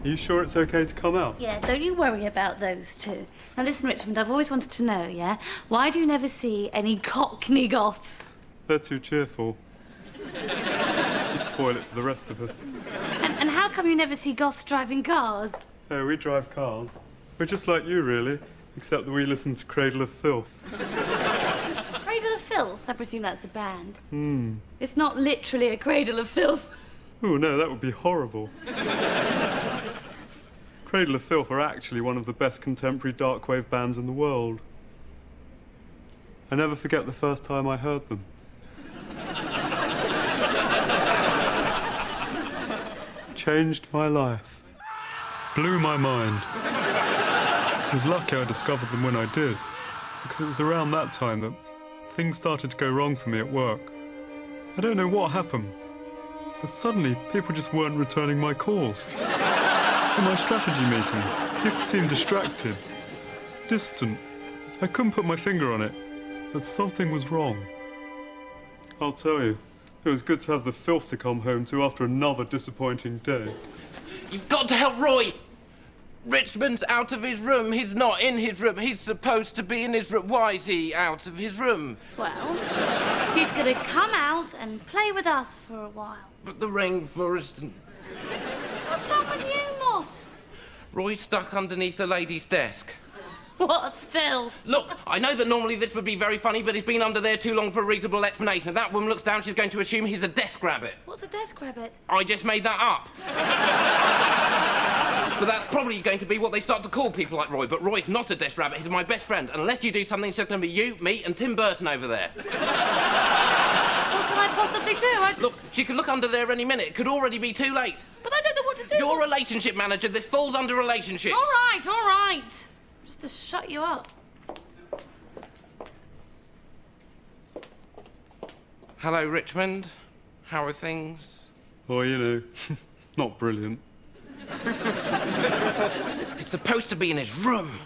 Are you sure it's okay to come out? Yeah, don't you worry about those two. Now listen, Richmond, I've always wanted to know, yeah? Why do you never see any Cockney Goths? They're too cheerful. You spoil it for the rest of us. And how come you never see Goths driving cars? Hey, we drive cars. We're just like you, really, except that we listen to Cradle of Filth. Cradle of Filth? I presume that's a band. It's not literally a cradle of filth. Oh, no, that would be horrible. Cradle of Filth are actually one of the best contemporary darkwave bands in the world. I never forget the first time I heard them. Changed my life. Blew my mind. I was lucky I discovered them when I did, because it was around that time that things started to go wrong for me at work. I don't know what happened, but suddenly people just weren't returning my calls. In my strategy meetings, people seemed distracted, distant. I couldn't put my finger on it, but something was wrong. I'll tell you, it was good to have the filth to come home to after another disappointing day. You've got to help Roy! Richmond's out of his room. He's not in his room. He's supposed to be in his room. Why is he out of his room? Well, he's gonna come out and play with us for a while. But the rainforest and... What's wrong with you, Moss? Roy's stuck underneath the lady's desk. What still? Look, I know that normally this would be very funny, but he's been under there too long for a reasonable explanation. If that woman looks down, she's going to assume he's a desk rabbit. What's a desk rabbit? I just made that up. But that's probably going to be what they start to call people like Roy. But Roy's not a desk rabbit. He's my best friend. Unless you do something, it's just going to be you, me, and Tim Burton over there. What can I possibly do? Look, she could look under there any minute. It could already be too late. But I don't know what to do. You're a relationship manager. This falls under relationships. All right. Just to shut you up. Hello, Richmond. How are things? Oh, you know, not brilliant. It's supposed to be in his room.